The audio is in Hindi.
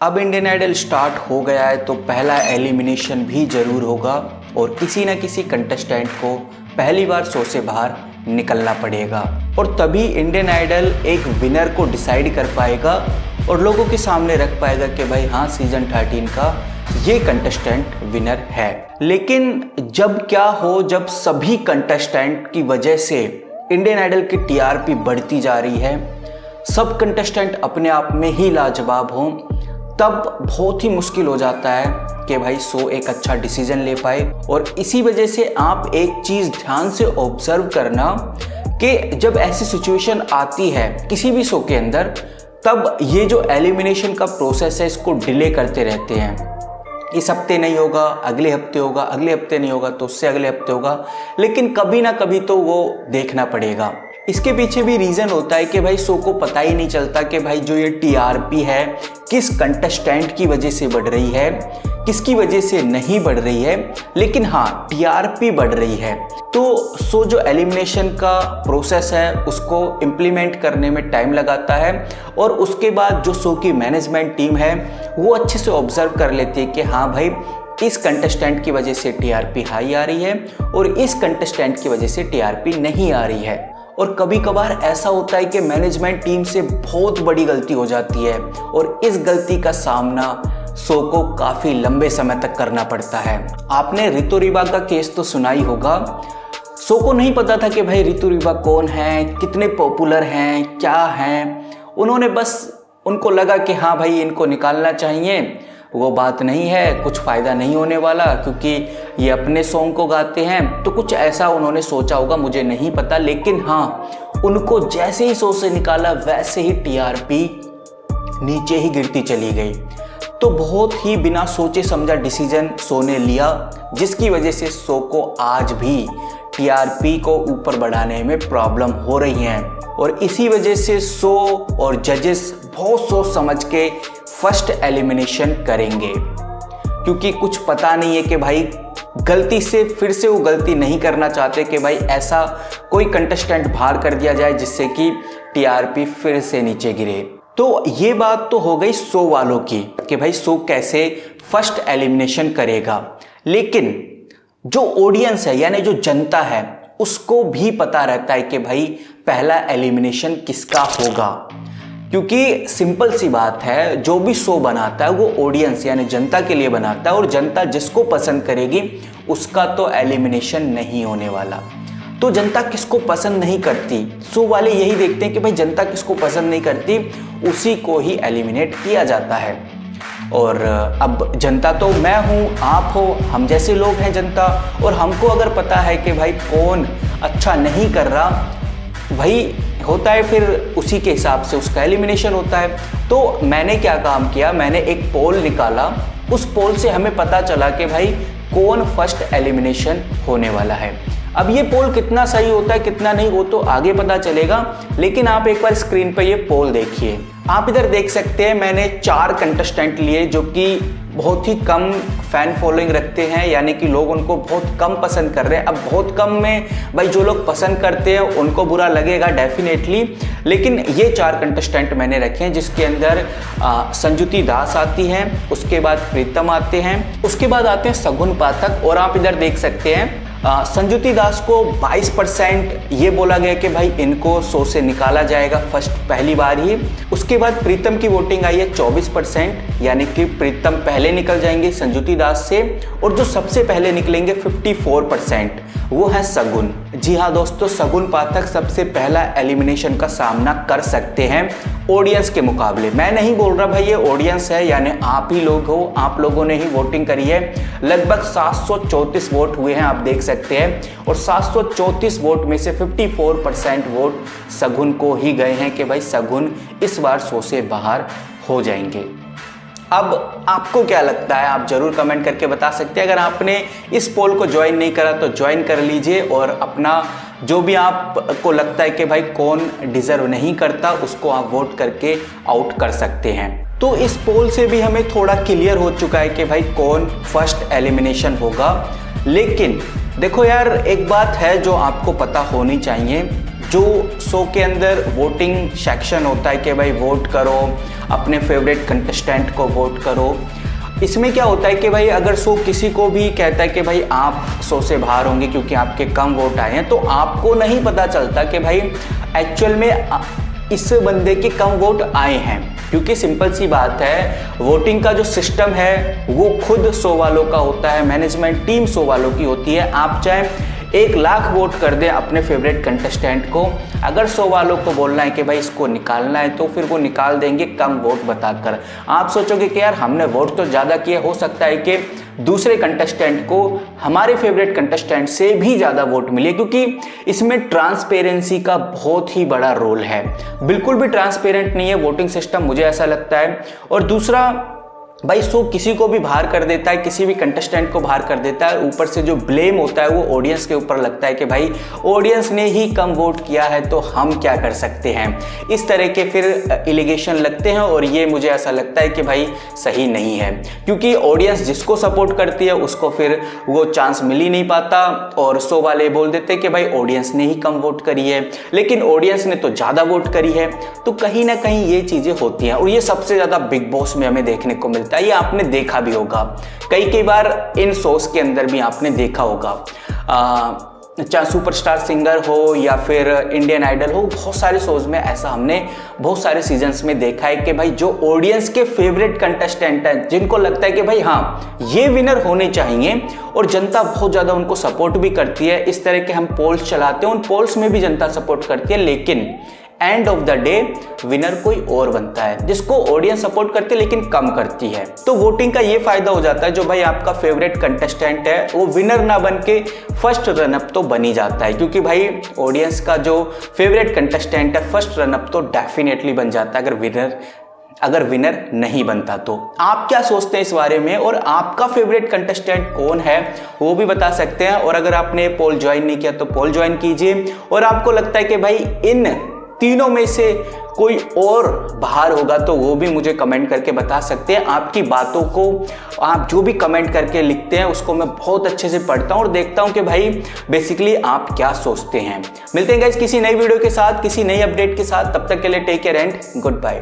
अब इंडियन आइडल स्टार्ट हो गया है तो पहला एलिमिनेशन भी जरूर होगा और किसी न किसी कंटेस्टेंट को पहली बार शो से बाहर निकलना पड़ेगा और तभी इंडियन आइडल एक विनर को डिसाइड कर पाएगा और लोगों के सामने रख पाएगा कि भाई हाँ, सीजन 13 का ये कंटेस्टेंट विनर है। लेकिन जब क्या हो, जब सभी कंटेस्टेंट की वजह से इंडियन आइडल की टीआरपी बढ़ती जा रही है, सब कंटेस्टेंट अपने आप में ही लाजवाब हों, तब बहुत ही मुश्किल हो जाता है कि भाई शो एक अच्छा डिसीजन ले पाए। और इसी वजह से आप एक चीज़ ध्यान से ऑब्जर्व करना कि जब ऐसी सिचुएशन आती है किसी भी शो के अंदर, तब ये जो एलिमिनेशन का प्रोसेस है इसको डिले करते रहते हैं। इस हफ्ते नहीं होगा, अगले हफ्ते होगा, अगले हफ्ते नहीं होगा तो उससे अगले हफ्ते होगा, लेकिन कभी ना कभी तो वो देखना पड़ेगा। इसके पीछे भी रीज़न होता है कि भाई शो को पता ही नहीं चलता कि भाई जो ये टीआरपी है किस कंटेस्टेंट की वजह से बढ़ रही है, किसकी वजह से नहीं बढ़ रही है, लेकिन हाँ, टीआरपी बढ़ रही है। तो शो जो एलिमिनेशन का प्रोसेस है उसको इम्प्लीमेंट करने में टाइम लगाता है और उसके बाद जो शो की मैनेजमेंट टीम है वो अच्छे से ऑब्जर्व कर लेती है कि हाँ भाई, इस कंटेस्टेंट की वजह से टीआरपी हाई आ रही है और इस कंटेस्टेंट की वजह से टीआरपी नहीं आ रही है। और कभी कभार ऐसा होता है कि मैनेजमेंट टीम से बहुत बड़ी गलती हो जाती है और इस गलती का सामना शो को काफ़ी लंबे समय तक करना पड़ता है। आपने ऋतु रिवा का केस तो सुना ही होगा। शो को नहीं पता था कि भाई ऋतु रिवा कौन है, कितने पॉपुलर हैं, क्या हैं। उन्होंने बस, उनको लगा कि हाँ भाई इनको निकालना चाहिए। वो बात नहीं है, कुछ फ़ायदा नहीं होने वाला क्योंकि ये अपने सॉन्ग को गाते हैं, तो कुछ ऐसा उन्होंने सोचा होगा, मुझे नहीं पता। लेकिन हाँ, उनको जैसे ही शो से निकाला वैसे ही टीआरपी नीचे ही गिरती चली गई। तो बहुत ही बिना सोचे समझा डिसीजन शो ने लिया, जिसकी वजह से शो को आज भी टीआरपी को ऊपर बढ़ाने में प्रॉब्लम हो रही है। और इसी वजह से शो और जजेस बहुत सोच समझ के फर्स्ट एलिमिनेशन करेंगे, क्योंकि कुछ पता नहीं है कि भाई गलती से फिर से वो गलती नहीं करना चाहते कि भाई ऐसा कोई कंटेस्टेंट बाहर कर दिया जाए जिससे कि टीआरपी फिर से नीचे गिरे। तो ये बात तो हो गई शो वालों की कि भाई शो कैसे फर्स्ट एलिमिनेशन करेगा। लेकिन जो ऑडियंस है यानी जो जनता है उसको भी पता रहता है कि भाई पहला एलिमिनेशन किसका होगा, क्योंकि सिंपल सी बात है, जो भी शो बनाता है वो ऑडियंस यानी जनता के लिए बनाता है और जनता जिसको पसंद करेगी उसका तो एलिमिनेशन नहीं होने वाला। तो जनता किसको पसंद नहीं करती, शो वाले यही देखते हैं कि भाई जनता किसको पसंद नहीं करती, उसी को ही एलिमिनेट किया जाता है। और अब जनता तो मैं हूँ, आप हो, हम जैसे लोग हैं जनता, और हमको अगर पता है कि भाई कौन अच्छा नहीं कर रहा, वही होता है फिर उसी के हिसाब से उसका एलिमिनेशन होता है। तो मैंने क्या काम किया, मैंने एक पोल निकाला, उस पोल से हमें पता चला कि भाई कौन फर्स्ट एलिमिनेशन होने वाला है। अब ये पोल कितना सही होता है कितना नहीं वो तो आगे पता चलेगा, लेकिन आप एक बार स्क्रीन पर ये पोल देखिए। आप इधर देख सकते हैं मैंने 4 कंटेस्टेंट लिए जो कि बहुत ही कम फैन फॉलोइंग रखते हैं, यानी कि लोग उनको बहुत कम पसंद कर रहे हैं। अब बहुत कम में भाई जो लोग पसंद करते हैं उनको बुरा लगेगा डेफिनेटली, लेकिन ये 4 कंटेस्टेंट मैंने रखे हैं जिसके अंदर संजुति दास आती हैं, उसके बाद प्रीतम आते हैं, उसके बाद आते हैं सगुन पाठक। और आप इधर देख सकते हैं संजुति दास को 22% ये बोला गया कि भाई इनको शो से निकाला जाएगा फर्स्ट पहली बार ही। उसके बाद प्रीतम की वोटिंग आई है 24%, यानी कि प्रीतम पहले निकल जाएंगे संजुति दास से, और जो सबसे पहले निकलेंगे 54% वो है सगुन। जी हाँ दोस्तों, सगुन पाठक सबसे पहला एलिमिनेशन का सामना कर सकते हैं ऑडियंस के मुकाबले। मैं नहीं बोल रहा भाई ये ऑडियंस है, यानी आप ही लोग हो, आप लोगों ने ही वोटिंग करी है। लगभग 734 वोट हुए हैं, आप देख सकते हैं, और 734 वोट में से 54% वोट सगुन को ही गए हैं कि भाई सगुन इस बार शो से बाहर हो जाएंगे। अब आपको क्या लगता है, आप जरूर कमेंट करके बता सकते हैं। अगर आपने इस पोल को ज्वाइन नहीं करा तो ज्वाइन कर लीजिए और अपना जो भी आपको लगता है कि भाई कौन डिजर्व नहीं करता उसको आप वोट करके आउट कर सकते हैं। तो इस पोल से भी हमें थोड़ा क्लियर हो चुका है कि भाई कौन फर्स्ट एलिमिनेशन होगा। लेकिन देखो यार, एक बात है जो आपको पता होनी चाहिए, जो शो के अंदर वोटिंग सेक्शन होता है कि भाई वोट करो, अपने फेवरेट कंटेस्टेंट को वोट करो, इसमें क्या होता है कि भाई अगर शो किसी को भी कहता है कि भाई आप शो से बाहर होंगे क्योंकि आपके कम वोट आए हैं, तो आपको नहीं पता चलता कि भाई एक्चुअल में इस बंदे के कम वोट आए हैं, क्योंकि सिंपल सी बात है, वोटिंग का जो सिस्टम है वो खुद शो वालों का होता है, मैनेजमेंट टीम शो वालों की होती है। आप चाहे 1,00,000 वोट कर दें अपने फेवरेट कंटेस्टेंट को, अगर शो वालों को बोलना है कि भाई इसको निकालना है तो फिर वो निकाल देंगे कम वोट बताकर। आप सोचोगे कि यार हमने वोट तो ज़्यादा किए, हो सकता है कि दूसरे कंटेस्टेंट को हमारे फेवरेट कंटेस्टेंट से भी ज़्यादा वोट मिले, क्योंकि इसमें ट्रांसपेरेंसी का बहुत ही बड़ा रोल है। बिल्कुल भी ट्रांसपेरेंट नहीं है वोटिंग सिस्टम, मुझे ऐसा लगता है। और दूसरा, भाई शो किसी को भी बाहर कर देता है, किसी भी कंटेस्टेंट को बाहर कर देता है, ऊपर से जो ब्लेम होता है वो ऑडियंस के ऊपर लगता है कि भाई ऑडियंस ने ही कम वोट किया है तो हम क्या कर सकते हैं। इस तरह के फिर एलिगेशन लगते हैं और ये मुझे ऐसा लगता है कि भाई सही नहीं है, क्योंकि ऑडियंस जिसको सपोर्ट करती है उसको फिर वो चांस मिल ही नहीं पाता और शो वाले बोल देते हैं कि भाई ऑडियंस ने ही कम वोट करी है, लेकिन ऑडियंस ने तो ज़्यादा वोट करी है। तो कहीं ना कहीं ये चीज़ें होती हैं और ये सबसे ज़्यादा बिग बॉस में हमें देखने को मिलता है। ये आपने देखा भी होगा, कई बार इन शोज के अंदर भी आपने देखा होगा, चाहे सुपरस्टार सिंगर हो या फिर इंडियन आइडल हो, बहुत सारे शोज में ऐसा हमने बहुत सारे सीजन्स में देखा है कि भाई जो ऑडियंस के फेवरेट कंटेस्टेंट हैं, जिनको लगता है कि भाई हाँ ये विनर होने चाहिए और जनता बहुत ज़्यादा उनको सपोर्ट भी करती है, इस तरह के हम पोल्स चलाते हैं, उन पोल्स में भी जनता सपोर्ट करती है, लेकिन end of the day winner कोई और बनता है जिसको ऑडियंस सपोर्ट करती है लेकिन कम करती है। तो वोटिंग का ये फायदा हो जाता है, जो भाई आपका फेवरेट कंटेस्टेंट है वो विनर ना बन के फर्स्ट रनअप तो बन ही जाता है, क्योंकि भाई ऑडियंस का जो फेवरेट कंटेस्टेंट है फर्स्ट रनअप तो डेफिनेटली बन जाता है अगर विनर नहीं बनता। तो आप क्या सोचते हैं इस बारे में और आपका फेवरेट कंटेस्टेंट कौन है वो भी बता सकते हैं। और अगर आपने पोल ज्वाइन नहीं किया तो पोल ज्वाइन कीजिए, और आपको लगता है कि भाई इन तीनों में से कोई और बाहर होगा तो वो भी मुझे कमेंट करके बता सकते हैं। आपकी बातों को आप जो भी कमेंट करके लिखते हैं उसको मैं बहुत अच्छे से पढ़ता हूँ और देखता हूँ कि भाई बेसिकली आप क्या सोचते हैं। मिलते हैं गाइस किसी नई वीडियो के साथ, किसी नई अपडेट के साथ, तब तक के लिए take care and good bye.